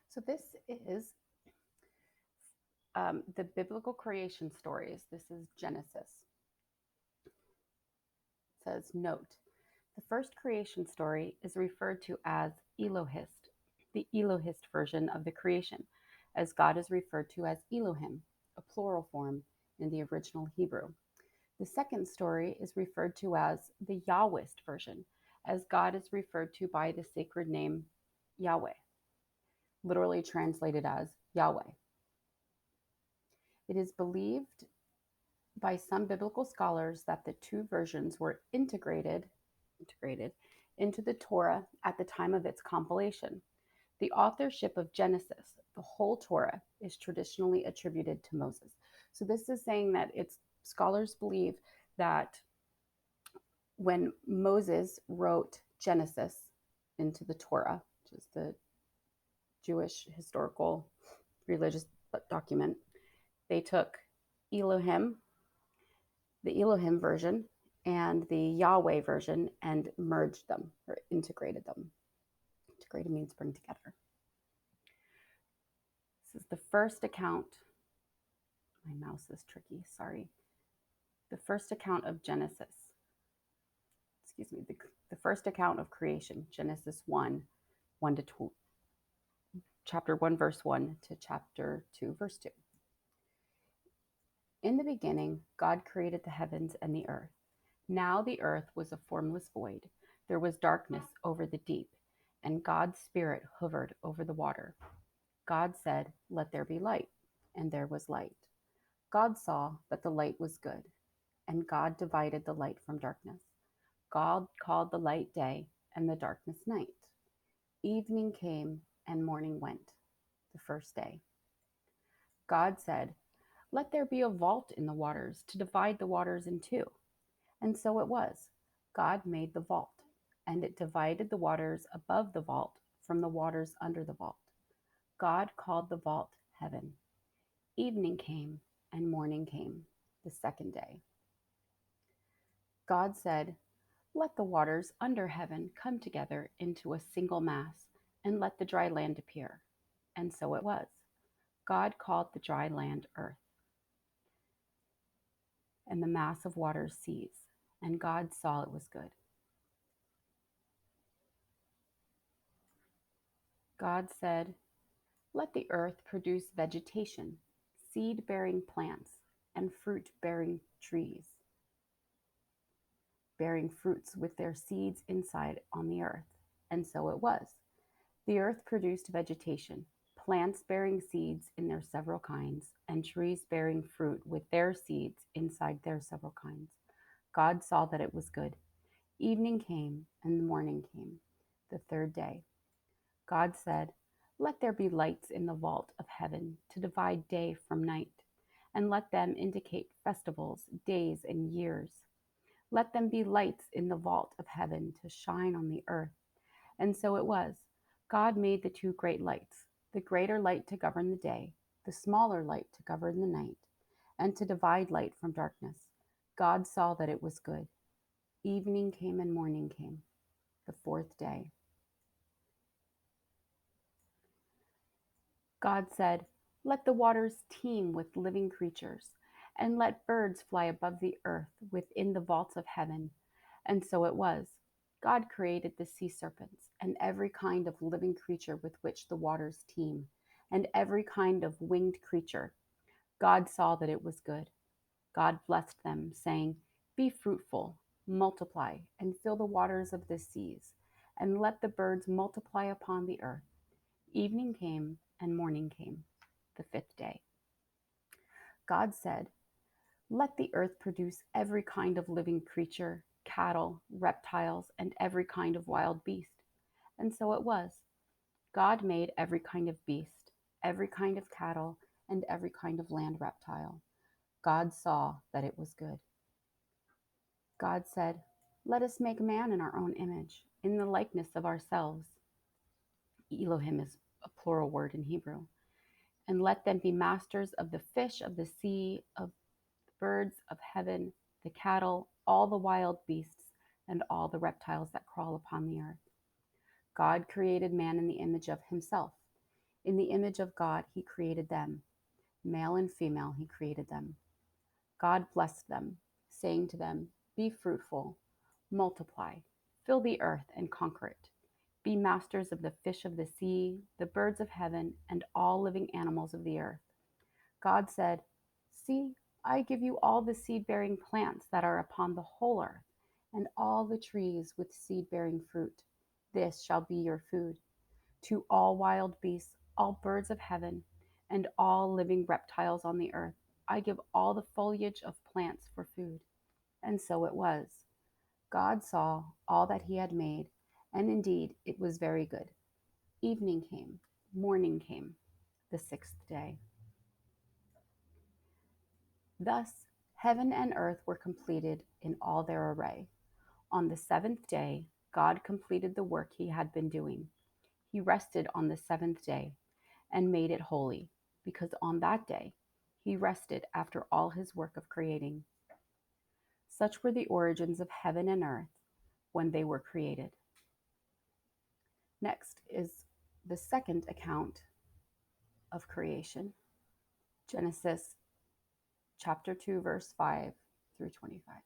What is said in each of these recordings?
So this is the biblical creation stories. This is Genesis. It says, note, the first creation story is referred to as Elohist, the Elohist version of the creation, as God is referred to as Elohim, a plural form in the original Hebrew. The second story is referred to as the Yahwist version, as God is referred to by the sacred name Yahweh, literally translated as Yahweh. It is believed by some biblical scholars that the two versions were integrated into the Torah at the time of its compilation. The authorship of Genesis, the whole Torah, is traditionally attributed to Moses. So this is saying that it's scholars believe that when Moses wrote Genesis into the Torah, which is the Jewish historical religious document, they took Elohim, the Elohim version, and the Yahweh version and merged them or integrated them. Integrated means bring together. This is the first account. My mouse is tricky, sorry. The first account of Genesis. Excuse me, the first account of creation, Genesis 1, 1 to 2, chapter 1, verse 1 to chapter 2, verse 2. In the beginning, God created the heavens and the earth. Now the earth was a formless void. There was darkness over the deep, and God's Spirit hovered over the water. God said, "Let there be light," and there was light. God saw that the light was good, and God divided the light from darkness. God called the light day, and the darkness night. Evening came, and morning went, the first day. God said, "Let there be a vault in the waters to divide the waters in two." And so it was. God made the vault, and it divided the waters above the vault from the waters under the vault. God called the vault heaven. Evening came, and morning came, the second day. God said, "Let the waters under heaven come together into a single mass, and let the dry land appear." And so it was. God called the dry land earth, and the mass of waters seas. And God saw it was good. God said, "Let the earth produce vegetation, seed-bearing plants, and fruit-bearing trees, bearing fruits with their seeds inside on the earth." And so it was. The earth produced vegetation, plants bearing seeds in their several kinds, and trees bearing fruit with their seeds inside their several kinds. God saw that it was good. Evening came, and the morning came, the third day. God said, "Let there be lights in the vault of heaven to divide day from night, and let them indicate festivals, days, and years. Let them be lights in the vault of heaven to shine on the earth." And so it was. God made the two great lights, the greater light to govern the day, the smaller light to govern the night, and to divide light from darkness. God saw that it was good. Evening came and morning came, the fourth day. God said, "Let the waters teem with living creatures, and let birds fly above the earth within the vaults of heaven." And so it was. God created the sea serpents and every kind of living creature with which the waters teem, and every kind of winged creature. God saw that it was good. God blessed them, saying, "Be fruitful, multiply, and fill the waters of the seas, and let the birds multiply upon the earth." Evening came and morning came, the fifth day. God said, "Let the earth produce every kind of living creature, cattle, reptiles, and every kind of wild beast." And so it was. God made every kind of beast, every kind of cattle, and every kind of land reptile. God saw that it was good. God said, "Let us make man in our own image, in the likeness of ourselves." Elohim is a plural word in Hebrew. "And let them be masters of the fish of the sea, of the birds of heaven, the cattle, all the wild beasts, and all the reptiles that crawl upon the earth." God created man in the image of himself. In the image of God, he created them. Male and female, he created them. God blessed them, saying to them, "Be fruitful, multiply, fill the earth and conquer it. Be masters of the fish of the sea, the birds of heaven, and all living animals of the earth." God said, "See, I give you all the seed-bearing plants that are upon the whole earth, and all the trees with seed-bearing fruit. This shall be your food. To all wild beasts, all birds of heaven, and all living reptiles on the earth, I give all the foliage of plants for food." And so it was. God saw all that he had made, and indeed it was very good. Evening came, morning came, the sixth day. Thus heaven and earth were completed in all their array. On the seventh day, God completed the work he had been doing. He rested on the seventh day and made it holy, because on that day he rested after all his work of creating. Such were the origins of heaven and earth when they were created. Next is the second account of creation, Genesis chapter 2, verse 5 through 25.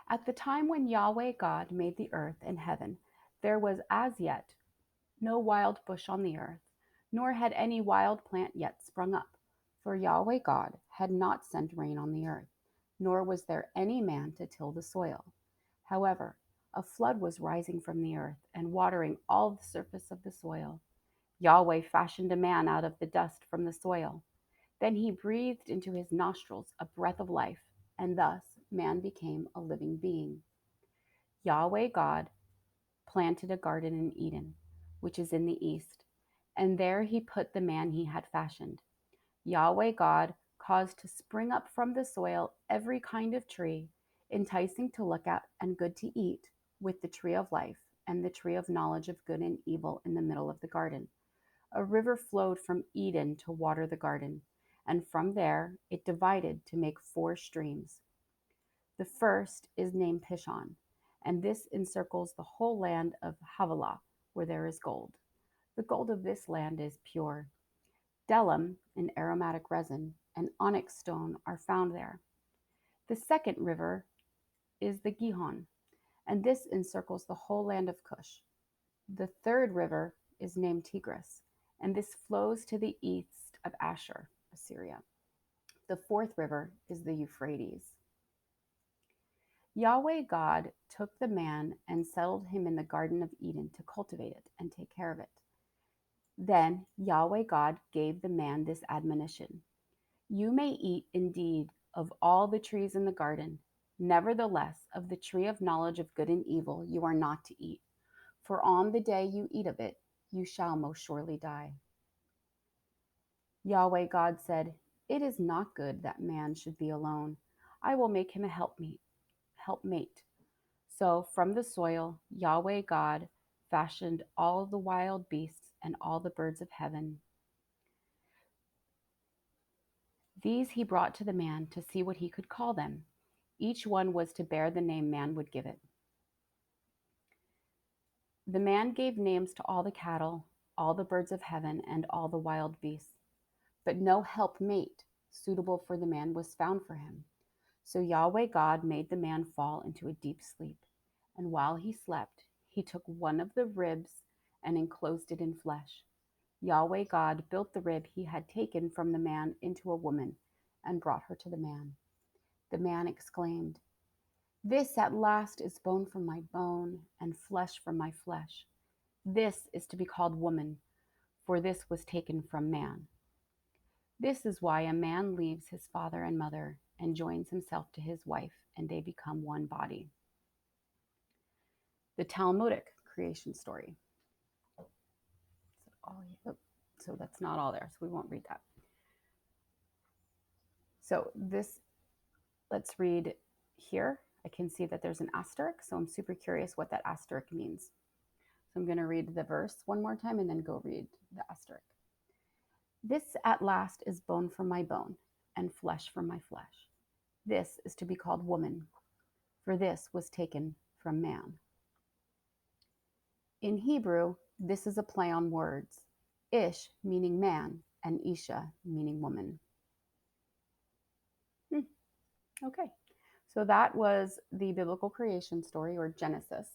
At the time when Yahweh God made the earth and heaven, there was as yet no wild bush on the earth, nor had any wild plant yet sprung up, for Yahweh God had not sent rain on the earth, nor was there any man to till the soil. However, a flood was rising from the earth and watering all the surface of the soil. Yahweh fashioned a man out of the dust from the soil. Then he breathed into his nostrils a breath of life, and thus man became a living being. Yahweh God planted a garden in Eden, which is in the east, and there he put the man he had fashioned. Yahweh God caused to spring up from the soil every kind of tree, enticing to look at and good to eat, with the tree of life and the tree of knowledge of good and evil in the middle of the garden. A river flowed from Eden to water the garden, and from there it divided to make 4 streams. The first is named Pishon, and this encircles the whole land of Havilah, where there is gold. The gold of this land is pure. Bdellium, an aromatic resin, and onyx stone are found there. The second river is the Gihon, and this encircles the whole land of Cush. The third river is named Tigris, and this flows to the east of Ashur, Assyria. The fourth river is the Euphrates. Yahweh God took the man and settled him in the Garden of Eden to cultivate it and take care of it. Then Yahweh God gave the man this admonition: "You may eat indeed of all the trees in the garden. Nevertheless, of the tree of knowledge of good and evil you are not to eat, for on the day you eat of it, you shall most surely die." Yahweh God said, "It is not good that man should be alone. I will make him a helpmate. So from the soil, Yahweh God fashioned all the wild beasts and all the birds of heaven. These he brought to the man to see what he could call them. Each one was to bear the name man would give it. The man gave names to all the cattle, all the birds of heaven, and all the wild beasts. But no helpmate suitable for the man was found for him. So Yahweh God made the man fall into a deep sleep. And while he slept, he took one of the ribs and enclosed it in flesh. Yahweh God built the rib he had taken from the man into a woman and brought her to the man. The man exclaimed, "This at last is bone from my bone and flesh from my flesh. This is to be called woman, for this was taken from man." This is why a man leaves his father and mother and joins himself to his wife, and they become one body. The Talmudic creation story. So that's not all there, so we won't read that. So let's read here. I can see that there's an asterisk, so I'm super curious what that asterisk means. So I'm going to read the verse one more time and then go read the asterisk. This at last is bone from my bone and flesh from my flesh. This is to be called woman, for this was taken from man. In Hebrew, This is a play on words. Ish meaning man and Isha meaning woman. Okay, so that was the biblical creation story, or Genesis.